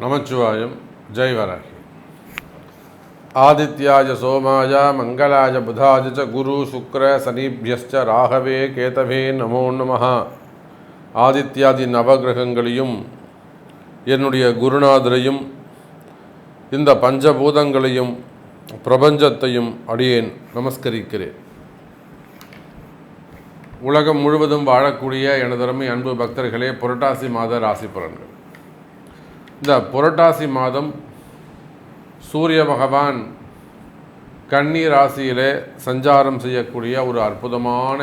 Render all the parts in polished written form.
நமச்சிவாயம். ஜெய் வராகி. ஆதித்யாஜ சோமாய மங்களாய புதாஜ ச குரு சுக்ர சனிபியஸ்ச ராகவே கேதவே நமோ நமஹ. ஆதித்யாதி நவகிரகங்களையும் என்னுடைய குருநாதரையும் இந்த பஞ்சபூதங்களையும் பிரபஞ்சத்தையும் அடியேன் நமஸ்கரிக்கிறேன். உலகம் முழுவதும் வாழக்கூடிய எனதருமை அன்பு பக்தர்களே, புரட்டாசி மாத ராசி பலன்கள். இந்த புரட்டாசி மாதம் சூரிய பகவான் கன்னி ராசியிலே சஞ்சாரம் செய்யக்கூடிய ஒரு அற்புதமான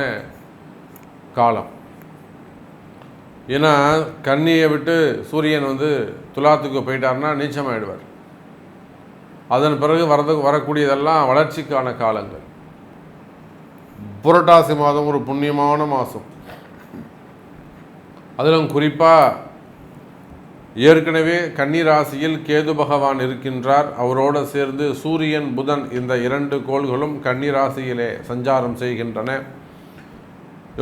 காலம். ஏன்னா கன்னியை விட்டு சூரியன் துலாத்துக்கு போயிட்டார்னா நீச்சமாயிடுவார். அதன் பிறகு வரக்கூடியதெல்லாம் வளர்ச்சிக்கான காலங்கள். புரட்டாசி மாதம் ஒரு புண்ணியமான மாதம். அதிலும் குறிப்பாக ஏற்கனவே கன்னி ராசியில் கேது பகவான் இருக்கின்றார். அவரோடு சேர்ந்து சூரியன் புதன் இந்த இரண்டு கோள்களும் கன்னி ராசியிலே சஞ்சாரம் செய்கின்றன.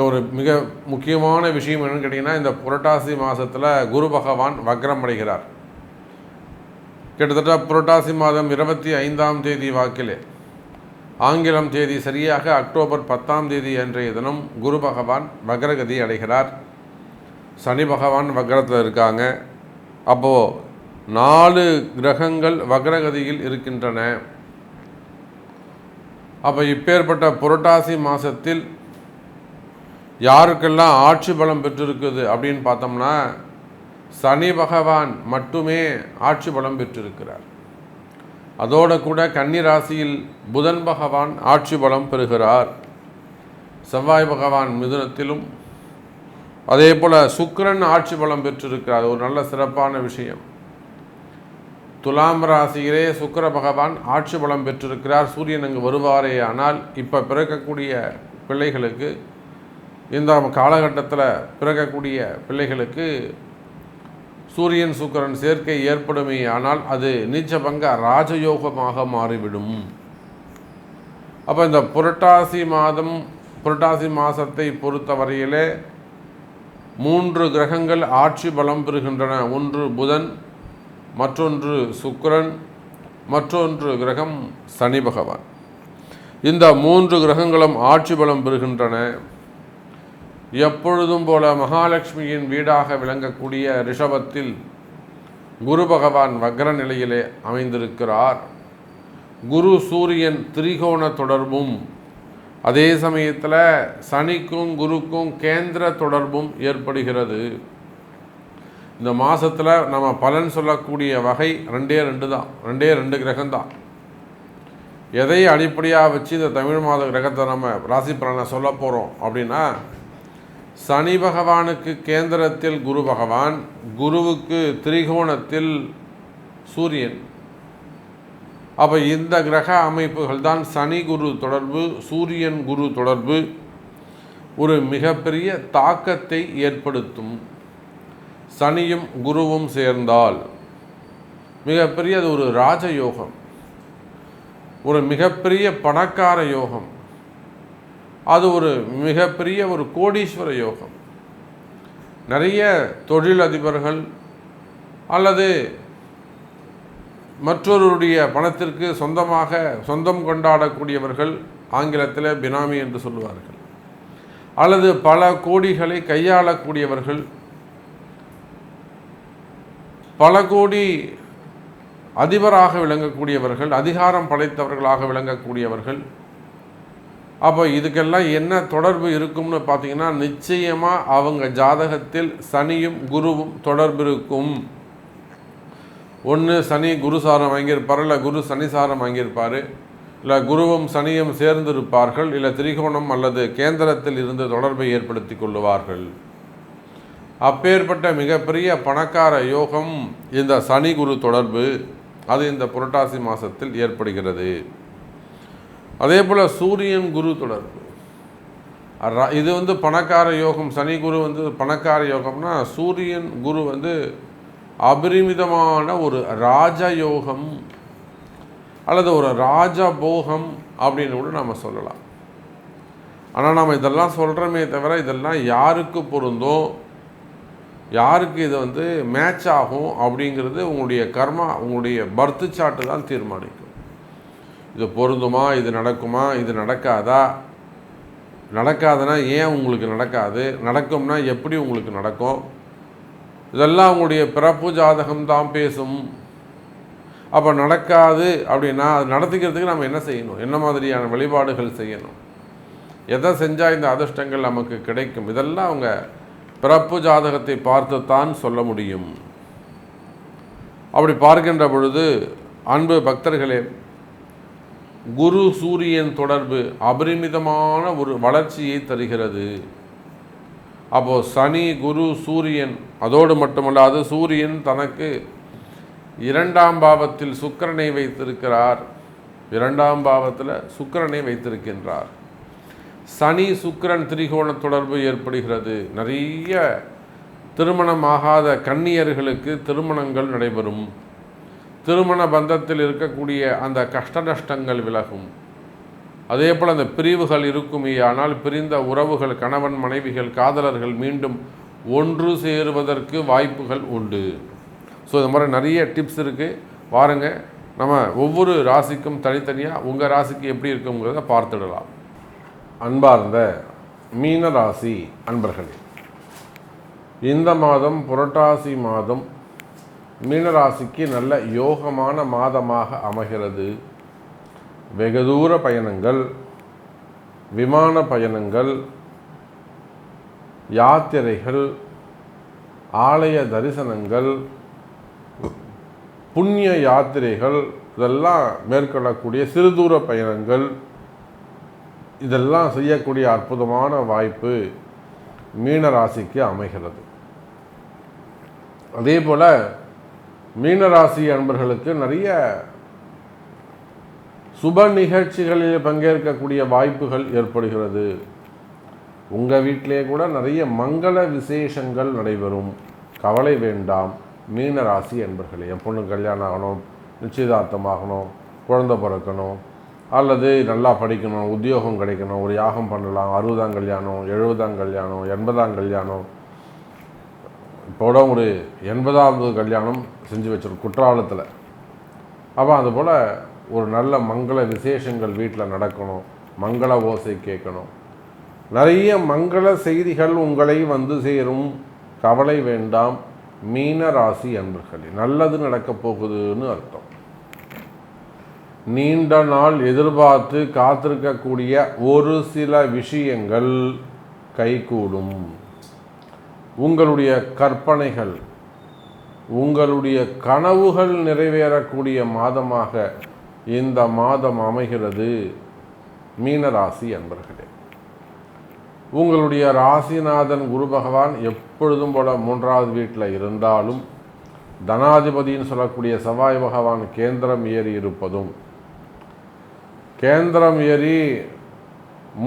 ஒரு மிக முக்கியமான விஷயம் என்னன்னு கேட்டிங்கன்னா, இந்த புரட்டாசி மாதத்தில் குரு பகவான் வக்ரம் அடைகிறார். கிட்டத்தட்ட புரட்டாசி மாதம் 25ஆம் தேதி வாக்கிலே, ஆங்கிலம் தேதி சரியாக அக்டோபர் 10ஆம் தேதி அன்றைய தினம் குரு பகவான் வக்ரகதி அடைகிறார். சனி பகவான் வக்ரத்தில் இருக்காங்க. அப்போது 4 கிரகங்கள் வக்ரகதியில் இருக்கின்றன. அப்போ இப்பேற்பட்ட புரட்டாசி மாதத்தில் யாருக்கெல்லாம் ஆட்சி பலம் பெற்றிருக்குது அப்படின்னு பார்த்தோம்னா, சனி பகவான் மட்டுமே ஆட்சி பலம் பெற்றிருக்கிறார். அதோடு கூட கன்னி ராசியில் புதன் பகவான் ஆட்சி பலம் பெறுகிறார். செவ்வாய் பகவான் மிதுனத்திலும், அதே போல் சுக்கிரன் ஆட்சி பலம் பெற்றிருக்கிறார். ஒரு நல்ல சிறப்பான விஷயம். துலாம் ராசியிலே சுக்கிர பகவான் ஆட்சி பலம் பெற்றிருக்கிறார். சூரியன் அங்கு வருவாரே. ஆனால் இப்போ பிறக்கக்கூடிய பிள்ளைகளுக்கு, இந்த காலகட்டத்தில் பிறக்கக்கூடிய பிள்ளைகளுக்கு சூரியன் சுக்கிரன் சேர்க்கை ஏற்படுமே. ஆனால் அது நீச்சபங்க ராஜயோகமாக மாறிவிடும். அப்போ இந்த புரட்டாசி மாதத்தை பொறுத்தவரையிலே 3 கிரகங்கள் ஆட்சி பலம் பெறுகின்றன. ஒன்று புதன், மற்றொன்று சுக்கிரன், மற்றொன்று கிரகம் சனி பகவான். இந்த 3 கிரகங்களும் ஆட்சி பலம் பெறுகின்றன. எப்பொழுதும் போல மகாலட்சுமியின் வீடாக விளங்கக்கூடிய ரிஷபத்தில் குரு பகவான் வக்ர நிலையிலே அமைந்திருக்கிறார். குரு சூரியன் திரிகோண தொடர்பும், அதே சமயத்தில் சனிக்கும் குருக்கும் கேந்திர தொடர்பும் ஏற்படுகிறது. இந்த மாதத்தில் நம்ம பலன் சொல்லக்கூடிய வகை 2 தான். 2 கிரகம்தான். எதை அடிப்படையாக வச்சு இந்த தமிழ் மாத கிரகத்தை நம்ம ராசி பலனை சொல்ல போகிறோம் அப்படின்னா, சனி பகவானுக்கு கேந்திரத்தில் குரு பகவான், குருவுக்கு திரிகோணத்தில் சூரியன். அப்போ இந்த கிரக அமைப்புகள் தான் சனி குரு தொடர்பு, சூரியன் குரு தொடர்பு ஒரு மிகப்பெரிய தாக்கத்தை ஏற்படுத்தும். சனியும் குருவும் சேர்ந்தால் மிகப்பெரிய அது ஒரு ராஜயோகம், ஒரு மிகப்பெரிய பணக்கார யோகம், அது ஒரு மிகப்பெரிய ஒரு கோடீஸ்வர யோகம். நிறைய தொழிலதிபர்கள் அல்லது மற்றொருடைய பணத்திற்கு சொந்தம் கொண்டாடக்கூடியவர்கள், ஆங்கிலத்தில் பினாமி என்று சொல்லுவார்கள், அல்லது பல கோடிகளை கையாளக்கூடியவர்கள், பல கோடி அதிபராக விளங்கக்கூடியவர்கள், அதிகாரம் படைத்தவர்களாக விளங்கக்கூடியவர்கள். அப்போ இதுக்கெல்லாம் என்ன தொடர்பு இருக்கும்னு பார்த்தீங்கன்னா, நிச்சயமாக அவங்க ஜாதகத்தில் சனியும் குருவும் தொடர்பு இருக்கும். ஒன்று சனி குரு சாரம் வாங்கியிருப்பார், இல்லை குரு சனி சாரம் வாங்கியிருப்பார், இல்லை குருவும் சனியும் சேர்ந்திருப்பார்கள், இல்லை திரிகோணம் அல்லது கேந்திரத்தில் இருந்து தொடர்பை ஏற்படுத்தி கொள்ளுவார்கள். அப்பேற்பட்ட மிகப்பெரிய பணக்கார யோகம் இந்த சனி குரு தொடர்பு, அது இந்த புரட்டாசி மாதத்தில் ஏற்படுகிறது. அதே போல் சூரியன் குரு தொடர்பு, இது பணக்கார யோகம். சனி குரு பணக்கார யோகம்னா, சூரியன் குரு அபரிமிதமான ஒரு ராஜயோகம் அல்லது ஒரு ராஜபோகம் அப்படின்னு கூட நம்ம சொல்லலாம். ஆனால் நாம் இதெல்லாம் சொல்கிறோமே தவிர, இதெல்லாம் யாருக்கு பொருந்தும்? யாருக்கு இது வந்து மேட்ச் ஆகும் அப்படிங்கிறது உங்களுடைய கர்மா, உங்களுடைய பர்த்து சார்ட்டு தான் தீர்மானிக்கும். இது பொருந்துமா, இது நடக்குமா, இது நடக்காதா, நடக்காதுன்னா ஏன் உங்களுக்கு நடக்காது, நடக்கும்னா எப்படி உங்களுக்கு நடக்கும், இதெல்லாம் உங்களுடைய பிறப்பு ஜாதகம் தான் பேசும். அப்போ நடக்காது அப்படின்னா அது நடத்திக்கிறதுக்கு நம்ம என்ன செய்யணும், என்ன மாதிரியான வழிபாடுகள் செய்யணும், எதை செஞ்சால் இந்த அதிர்ஷ்டங்கள் நமக்கு கிடைக்கும், இதெல்லாம் அவங்க பிறப்பு ஜாதகத்தை பார்த்து தான் சொல்ல முடியும். அப்படி பார்க்கின்ற பொழுது அன்பு பக்தர்களே, குரு சூரியன் தொடர்பு அபரிமிதமான ஒரு வளர்ச்சியை தருகிறது. அப்போது சனி குரு சூரியன், அதோடு மட்டுமல்லாது சூரியன் தனக்கு 2ஆம் பாவத்தில் சுக்கிரனை வைத்திருக்கிறார். 2ஆம் பாவத்தில் சுக்கிரனை வைத்திருக்கின்றார். சனி சுக்கிரன் திரிகோண தொடர்பு ஏற்படுகிறது. நிறைய திருமணமாகாத கன்னியர்களுக்கு திருமணங்கள் நடைபெறும். திருமண பந்தத்தில் இருக்கக்கூடிய அந்த கஷ்ட நஷ்டங்கள் விலகும். அதே போல் அந்த பிரிவுகள் இருக்குமே, ஆனால் பிரிந்த உறவுகள், கணவன் மனைவிகள், காதலர்கள் மீண்டும் ஒன்று சேருவதற்கு வாய்ப்புகள் உண்டு. ஸோ இந்த மாதிரி நிறைய டிப்ஸ் இருக்குது. பாருங்கள், நம்ம ஒவ்வொரு ராசிக்கும் தனித்தனியாக உங்கள் ராசிக்கு எப்படி இருக்குங்கிறத பார்த்துடலாம். அன்பார்ந்த மீன ராசி அன்பர்களே, இந்த மாதம் புரட்டாசி மாதம் மீனராசிக்கு நல்ல யோகமான மாதமாக அமைகிறது. வெகு தூர பயணங்கள், விமான பயணங்கள், யாத்திரைகள், ஆலய தரிசனங்கள், புண்ணிய யாத்திரைகள், இதெல்லாம் மேற்கொள்ளக்கூடிய சிறு தூர பயணங்கள், இதெல்லாம் செய்யக்கூடிய அற்புதமான வாய்ப்பு மீனராசிக்கு அமைகிறது. அதே போல் மீனராசி அன்பர்களுக்கு நிறைய சுப நிகழ்ச்சிகளில் பங்கேற்கக்கூடிய வாய்ப்புகள் ஏற்படுகிறது. உங்கள் வீட்டிலே கூட நிறைய மங்கள விசேஷங்கள் நடைபெறும். கவலை வேண்டாம் மீனராசி அன்பர்களே. என் பொண்ணு கல்யாணம் ஆகணும், நிச்சயதார்த்தமாகணும், குழந்தை பிறக்கணும், அல்லது நல்லா படிக்கணும், உத்தியோகம் கிடைக்கணும், ஒரு யாகம் பண்ணலாம், 60ஆம் கல்யாணம், 70ஆம் கல்யாணம், 80ஆம் கல்யாணம், இப்போட ஒரு 80ஆவது கல்யாணம் செஞ்சு வச்சிருக்கோம் குற்றாலத்தில். அப்போ அதுபோல் ஒரு நல்ல மங்கள விசேஷங்கள் வீட்டில் நடக்கணும், மங்கள ஓசை கேட்கணும், நிறைய மங்கள செய்திகள் உங்களை வந்து சேரும். கவலை வேண்டாம் மீன ராசி அன்பர்களே, நல்லது நடக்கப் போகுதுன்னு அர்த்தம். நீண்ட நாள் எதிர்பார்த்து காத்திருக்கக்கூடிய ஒரு சில விஷயங்கள் கைகூடும். உங்களுடைய கற்பனைகள், உங்களுடைய கனவுகள் நிறைவேறக்கூடிய மாதமாக இந்த மாதம் அமைகிறது மீனராசி அன்பர்களே. உங்களுடைய ராசிநாதன் குரு பகவான் எப்பொழுதும் போல 3வது வீட்டில் இருந்தாலும் தனாதிபதின்னு சொல்லக்கூடிய செவ்வாய் பகவான் கேந்திரம் ஏறி இருப்பதும், கேந்திரம் ஏறி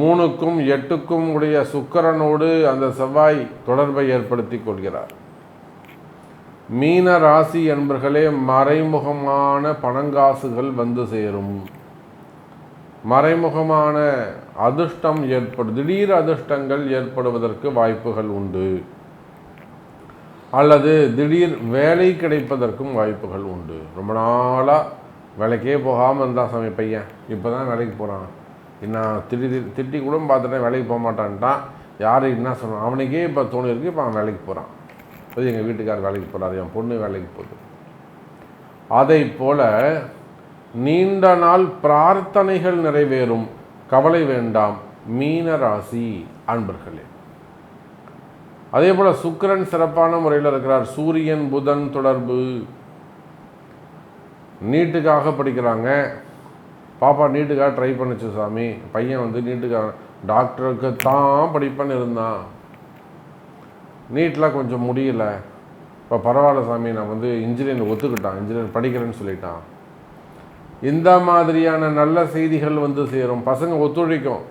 3க்கும் 8க்கும் உடைய சுக்கிரனோடு அந்த செவ்வாய் தொடர்பை ஏற்படுத்தி கொள்கிறார். மீன ராசி என்பர்களே, மறைமுகமான பணங்காசுகள் வந்து சேரும். மறைமுகமான அதிர்ஷ்டம் திடீர் அதிர்ஷ்டங்கள் ஏற்படுவதற்கு வாய்ப்புகள் உண்டு. அல்லது திடீர் வேலை கிடைப்பதற்கும் வாய்ப்புகள் உண்டு. ரொம்ப நாளாக வேலைக்கே போகாமல் இருந்தால் சாமி பையன் இப்போ தான் வேலைக்கு போகிறான், நான் திட்டி கூட பார்த்துட்டேன் வேலைக்கு போக மாட்டான்ட்டான், யார் என்ன சொன்னான், அவனுக்கே இப்போ தோணிருக்கு, இப்போ அவன் வேலைக்கு போகிறான். அது எங்கள் வீட்டுக்கார் வேலைக்கு போகிறார், என் பொண்ணு வேலைக்கு போகுது. அதை போல் நீண்ட நாள் பிரார்த்தனைகள் நிறைவேறும். கவலை வேண்டாம் மீன ராசி அன்பர்களே. அதே போல் சுக்கிரன் சிறப்பான முறையில் இருக்கிறார். சூரியன் புதன் தொடர்பு. நீட்டுக்காக படிக்கிறாங்க, பாப்பா நீட்டுக்காக ட்ரை பண்ணிச்சு சாமி, பையன் வந்து நீட்டுக்காக டாக்டருக்கு தான் படிப்பேன்னு இருந்தான், நீட்டில் கொஞ்சம் முடியல, இப்போ பரவாயில்ல சாமி நான் வந்து இன்ஜினியரிங் ஒத்துக்கிட்டான், இன்ஜினியரிங் படிக்கிறேன்னு சொல்லிட்டான். இந்த மாதிரியான நல்ல செய்திகள் வந்து சேரும். பசங்க ஒத்துழைக்கும்.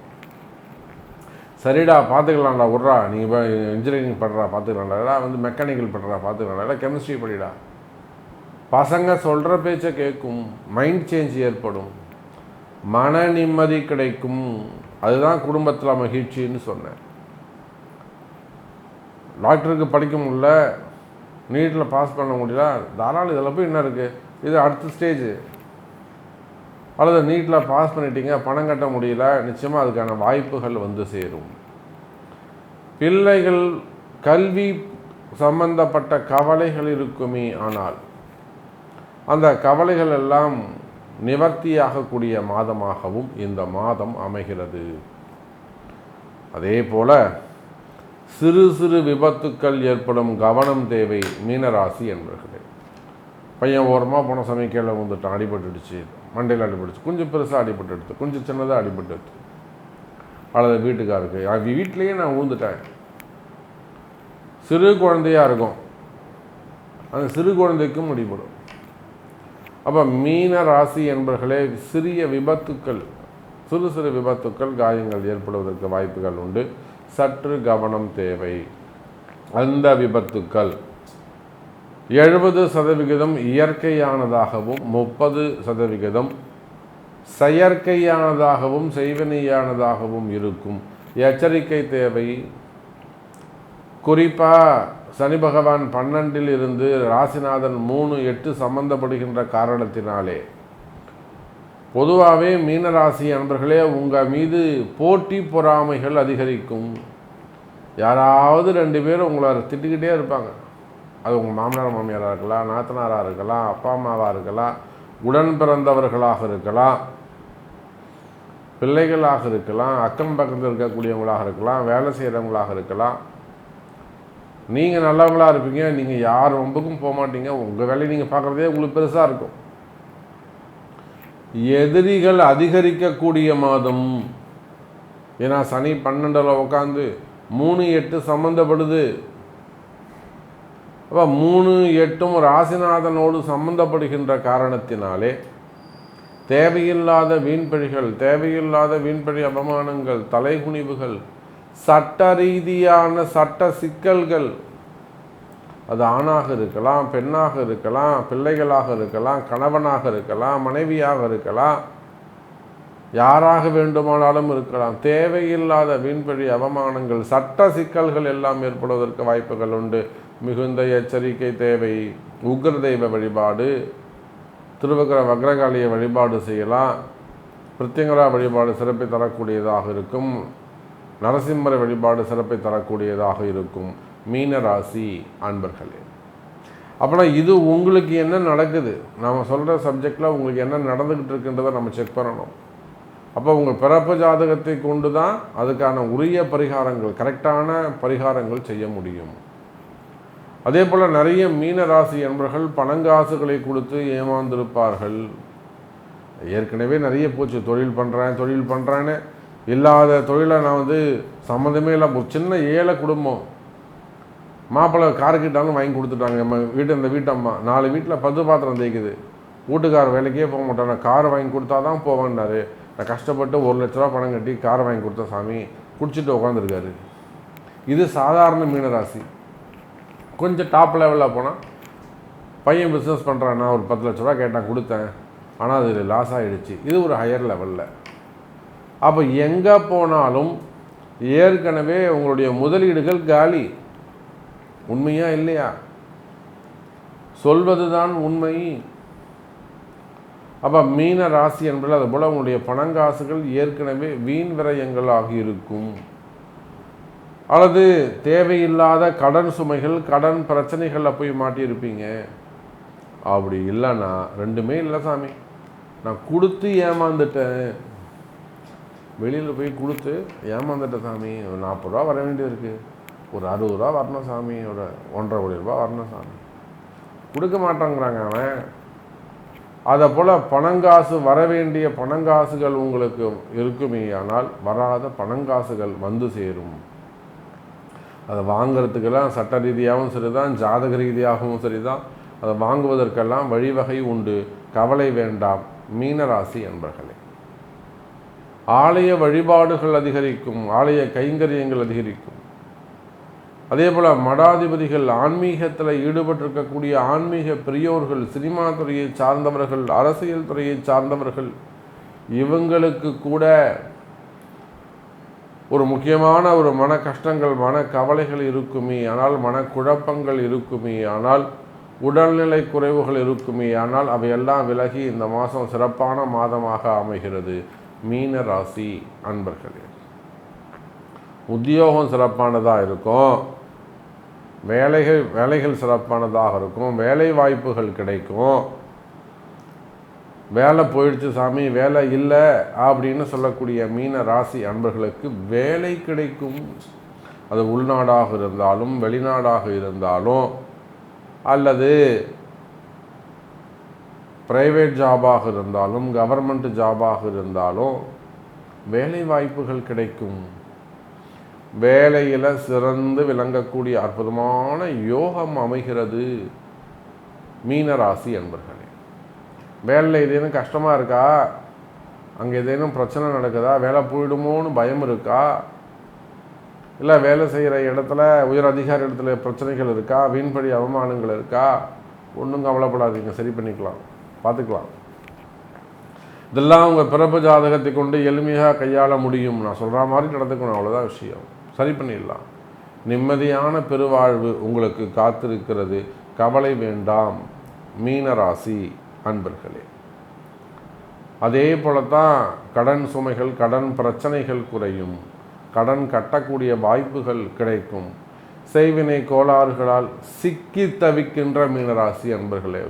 சரிடா பார்த்துக்கலாம்டா, விட்றா நீங்கள் இப்போ இன்ஜினியரிங் பண்ணுறா பார்த்துக்கலாம்டா, வந்து மெக்கானிக்கல் பண்ணுறா பார்த்துக்கலாம்டா, கெமிஸ்ட்ரி படிடா. பசங்க சொல்கிற பேச்சை கேட்கும். மைண்ட் சேஞ்ச் ஏற்படும், மன நிம்மதி கிடைக்கும். அதுதான் குடும்பத்தில் மகிழ்ச்சின்னு சொன்னேன். டாக்டருக்கு படிக்க முடியல, நீட்டில் பாஸ் பண்ண முடியல, தாராளம் இதில் போய் என்ன இருக்குது, இது அடுத்த ஸ்டேஜ். அல்லது நீட்டில் பாஸ் பண்ணிட்டீங்க, பணம் கட்ட முடியல, நிச்சயமாக அதுக்கான வாய்ப்புகள் வந்து சேரும். பிள்ளைகள் கல்வி சம்பந்தப்பட்ட கவலைகள் இருக்குமே, ஆனால் அந்த கவலைகள் எல்லாம் நிவர்த்தியாகக்கூடிய மாதமாகவும் இந்த மாதம் அமைகிறது. அதே போல சிறு சிறு விபத்துக்கள் ஏற்படும் கவனம் தேவை மீனராசி என்பர்களே. பையன் ஓரமாக போன சமயம் கீழே வந்துட்டான், அடிபட்டுடுச்சு, மண்டையில் அடிபட்டுச்சு, கொஞ்சம் பெருசாக அடிபட்டு, கொஞ்சம் சின்னதாக அடிபட்டு, அல்லது வீட்டுக்காருக்கு வீட்டிலேயே நான் விழுந்துட்டேன். சிறு குழந்தையாக இருக்கும், அந்த சிறு குழந்தைக்கும் அடிபடும். அப்போ மீன ராசி என்பர்களே, சிறிய விபத்துக்கள், சிறு சிறு விபத்துக்கள், காயங்கள் ஏற்படுவதற்கு வாய்ப்புகள் உண்டு. சற்று கவனம் தேவை. அந்த விபத்துக்கள் 70% இயற்கையானதாகவும் 30% செயற்கையானதாகவும் செய்வினையானதாகவும் இருக்கும். எச்சரிக்கை தேவை. குறிப்பாக சனி பகவான் 12 இருந்து ராசிநாதன் 3-8 சம்பந்தப்படுகின்ற காரணத்தினாலே பொதுவாகவே மீனராசி அன்பர்களே, உங்கள் மீது போட்டி பொறாமைகள் அதிகரிக்கும். யாராவது 2 பேர் உங்களை திட்டிக்கிட்டே இருப்பாங்க. அது உங்கள் மாமனார் மாமியாராக இருக்கலாம், நாத்தனாராக இருக்கலாம், அப்பா அம்மாவாக இருக்கலாம், உடன் பிறந்தவர்களாக இருக்கலாம், பிள்ளைகளாக இருக்கலாம், அக்கம் பக்கத்தில் இருக்கக்கூடியவங்களாக இருக்கலாம், வேலை செய்கிறவங்களாக இருக்கலாம். நீங்கள் நல்லவங்களாக இருப்பீங்க, நீங்கள் யார் ரொம்பக்கும் போக மாட்டீங்க, உங்கள் வேலையை நீங்கள் பார்க்குறதே உங்களுக்கு பெருசாக இருக்கும். எதிரிகள் அதிகரிக்கக்கூடிய மாதம். ஏன்னா சனி 12 உட்காந்து 3-8 சம்பந்தப்படுது. அப்போ 3-8 ராசிநாதனோடு சம்பந்தப்படுகின்ற காரணத்தினாலே தேவையில்லாத வீண்பழிகள், தேவையில்லாத வீண்பழி அவமானங்கள், தலைகுனிவுகள், சட்ட ரீதியான சட்ட சிக்கல்கள், அது ஆணாக இருக்கலாம், பெண்ணாக இருக்கலாம், பிள்ளைகளாக இருக்கலாம், கணவனாக இருக்கலாம், மனைவியாக இருக்கலாம், யாராக வேண்டுமானாலும் இருக்கலாம். தேவையில்லாத வீண்பழி அவமானங்கள், சட்ட சிக்கல்கள் எல்லாம் ஏற்படுவதற்கு வாய்ப்புகள் உண்டு. மிகுந்த எச்சரிக்கை தேவை. உக்ர தெய்வ வழிபாடு, திருவக்கர வக்ரகாளிய வழிபாடு செய்யலாம். பிரத்யங்கரா வழிபாடு சிறப்பை தரக்கூடியதாக இருக்கும். நரசிம்மர வழிபாடு சிறப்பை தரக்கூடியதாக இருக்கும். மீனராசி அன்பர்களே, அப்போனா இது உங்களுக்கு என்ன நடக்குது, நம்ம சொல்கிற சப்ஜெக்டில் உங்களுக்கு என்ன நடந்துக்கிட்டு இருக்குன்றதை நம்ம செக் பண்ணணும். அப்போ உங்கள் பிறப்பு ஜாதகத்தை கொண்டு தான் அதுக்கான உரிய பரிகாரங்கள், கரெக்டான பரிகாரங்கள் செய்ய முடியும். அதே போல் நிறைய மீனராசி என்பர்கள் பணங்காசுகளை கொடுத்து ஏமாந்திருப்பார்கள். ஏற்கனவே நிறைய போச்சு, தொழில் பண்ணுறேன்னு இல்லாத தொழிலை நான் சம்மந்தமே இல்லை. ஒரு சின்ன ஏழை குடும்பம், மாப்பிள்ளை காருக்கிட்டாலும் வாங்கி கொடுத்துட்டாங்க. நம்ம இந்த வீட்டம்மா 4 வீட்டில் 10 பாத்திரம் தேய்க்குது, வீட்டுக்கார வேலைக்கே போக மாட்டேன், நான் கார் வாங்கி கொடுத்தா தான் போவேன்னாரு. நான் கஷ்டப்பட்டு 1 லட்ச ரூபா பணம் கட்டி காரை வாங்கி கொடுத்த சாமி, குடிச்சிட்டு உட்காந்துருக்காரு. இது சாதாரண மீனராசி. கொஞ்சம் டாப் லெவலில் போனால் பையன் பிஸ்னஸ் பண்ணுறான், நான் ஒரு 10 லட்ச ரூபா கேட்டான், கொடுத்தேன், ஆனால் அது லாஸ் ஆகிடுச்சு. இது ஒரு ஹையர் லெவலில். அப்போ எங்கே போனாலும் ஏற்கனவே உங்களுடைய முதலீடுகள் காலி. உண்மையா இல்லையா? சொல்வது தான் உண்மை. அப்போ மீன ராசி என்பது அதுபோல் உங்களுடைய பணங்காசுகள் ஏற்கனவே வீண் விரயங்களாக இருக்கும். அல்லது தேவையில்லாத கடன் சுமைகள், கடன் பிரச்சனைகளில் போய் மாட்டியிருப்பீங்க. அப்படி இல்லைன்னா 2மே இல்லை சாமி, நான் கொடுத்து ஏமாந்துட்டேன், வெளியில் போய் கொடுத்து ஏமாந்துட்டேன் சாமி, ஒரு 40 ரூபா வர வேண்டியது இருக்குது, ஒரு 60 ரூபா வரணும் சாமி, ஒரு 1.5 கோடி ரூபா வரணும் சாமி, கொடுக்க மாட்டாங்கிறாங்க அவன். அதை போல் பணங்காசு வர வேண்டிய பணங்காசுகள் உங்களுக்கு இருக்குமே, ஆனால் வராத பணங்காசுகள் வந்து சேரும். அதை வாங்கிறதுக்கெல்லாம் சட்ட ரீதியாகவும் சரிதான், ஜாதக ரீதியாகவும் சரிதான், அதை வாங்குவதற்கெல்லாம் வழிவகை உண்டு. கவலை வேண்டாம் மீனராசி என்பர்களே. ஆலய வழிபாடுகள் அதிகரிக்கும், ஆலய கைங்கரியங்கள் அதிகரிக்கும். அதே போல் மடாதிபதிகள், ஆன்மீகத்தில் ஈடுபட்டிருக்கக்கூடிய ஆன்மீக பெரியோர்கள், சினிமா துறையை சார்ந்தவர்கள், அரசியல் துறையை சார்ந்தவர்கள், இவங்களுக்கு கூட ஒரு முக்கியமான ஒரு மன கஷ்டங்கள், மன கவலைகள் இருக்குமே ஆனால், மனக்குழப்பங்கள் இருக்குமே ஆனால், உடல்நிலை குறைவுகள் இருக்குமே ஆனால், அவையெல்லாம் விலகி இந்த மாதம் சிறப்பான மாதமாக அமைகிறது. மீன ராசி அன்பர்களே, உத்தியோகம் சிறப்பானதாக இருக்கும், வேலைகள் சிறப்பானதாக இருக்கும், வேலை வாய்ப்புகள் கிடைக்கும். வேலை போயிடுச்சு சாமி, வேலை இல்லை அப்படின்னு சொல்லக்கூடிய மீன ராசி அன்பர்களுக்கு வேலை கிடைக்கும். அது உள்நாடாக இருந்தாலும் வெளிநாடாக இருந்தாலும் அல்லது பிரைவேட் ஜாபாக இருந்தாலும் கவர்மெண்ட் ஜாபாக இருந்தாலும் வேலை வாய்ப்புகள் கிடைக்கும். வேலையில் சிறந்து விளங்கக்கூடிய அற்புதமான யோகம் அமைகிறது மீனராசி அன்பர்களே. வேலையில் ஏதேனும் கஷ்டமாக இருக்கா, அங்கே ஏதேனும் பிரச்சனை நடக்குதா, வேலை போயிடுமோன்னு பயம் இருக்கா, இல்லை வேலை செய்கிற இடத்துல உயர் அதிகாரி இடத்துல பிரச்சனைகள் இருக்கா, வீண்படி அவமானங்கள் இருக்கா, ஒன்றும் கவலைப்படாதீங்க, சரி பண்ணிக்கலாம், பார்த்துக்கலாம். இதெல்லாம் உங்கள் பிறப்பு ஜாதகத்தை கொண்டு எளிமையாக கையாள முடியும். நான் சொல்கிற மாதிரி நடந்துக்கணும், அவ்வளோதான் விஷயம். சரி பண்ணிடலாம். நிம்மதியான பெருவாழ்வு உங்களுக்கு காத்திருக்கிறது. கவலை வேண்டாம் மீனராசி அன்பர்களே. அதே போலத்தான் கடன் சுமைகள், கடன் பிரச்சனைகள் குறையும், கடன் கட்டக்கூடிய வாய்ப்புகள் கிடைக்கும். செய்வினை கோளாறுகளால் சிக்கி தவிக்கின்ற மீனராசி அன்பர்களே,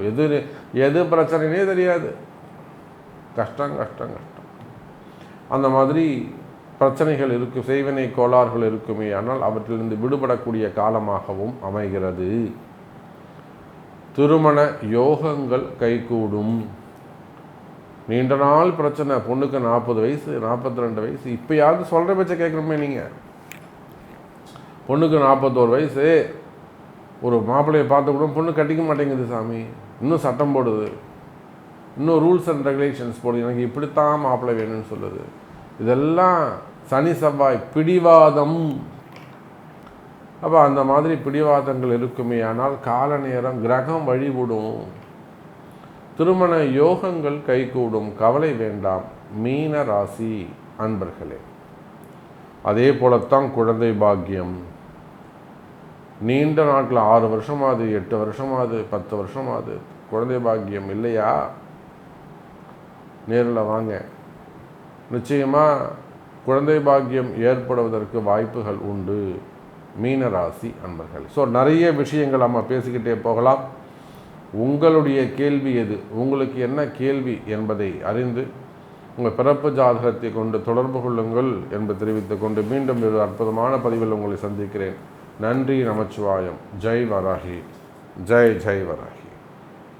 எது பிரச்சனைனே தெரியாது, கஷ்டம் கஷ்டம் கஷ்டம், அந்த மாதிரி பிரச்சனைகள் இருக்கும், செய்வினை கோளாறுகள் இருக்குமே ஆனால் அவற்றிலிருந்து விடுபடக்கூடிய காலமாகவும் அமைகிறது. திருமண யோகங்கள் கைகூடும். நீண்ட நாள் பிரச்சனை, பொண்ணுக்கு 40 வயசு 42 வயசு, இப்போயாவது சொல்கிற பட்ச கேட்குறோமே நீங்கள். பொண்ணுக்கு 41 வயசு, ஒரு மாப்பிள்ளையை பார்த்து கூட பொண்ணு கட்டிக்க மாட்டேங்குது சாமி, இன்னும் சட்டம் போடுது, இன்னும் ரூல்ஸ் அண்ட் ரெகுலேஷன்ஸ் போடுது, எனக்கு இப்படித்தான் மாப்பிள்ளை வேணும்னு சொல்லுது. இதெல்லாம் சனி செவ்வாய் பிடிவாதம். அப்போ அந்த மாதிரி பிடிவாதங்கள் இருக்குமே ஆனால் கால நேரம் கிரகம் வழிவிடும், திருமண யோகங்கள் கைகூடும். கவலை வேண்டாம் மீன ராசி அன்பர்களே. அதே போலத்தான் குழந்தை பாக்கியம். நீண்ட நாட்டில் 6 வருஷமாவது 8 வருஷமாவது 10 வருஷமாவது குழந்தை பாக்கியம் இல்லையா, நேரில் வாங்க, நிச்சயமாக குழந்தை பாக்கியம் ஏற்படுவதற்கு வாய்ப்புகள் உண்டு மீனராசி அன்பர்கள். ஸோ நிறைய விஷயங்கள் நம்ம பேசிக்கிட்டே போகலாம். உங்களுடைய கேள்வி எது, உங்களுக்கு என்ன கேள்வி என்பதை அறிந்து உங்கள் பிறப்பு ஜாதகத்தை கொண்டு தொடர்பு கொள்ளுங்கள் என்று தெரிவித்துக் கொண்டு மீண்டும் ஒரு அற்புதமான பதிவில் உங்களை சந்திக்கிறேன். நன்றி, நமச்சிவாயம். ஜெய் வராகி, ஜெய் ஜெய் வராகி.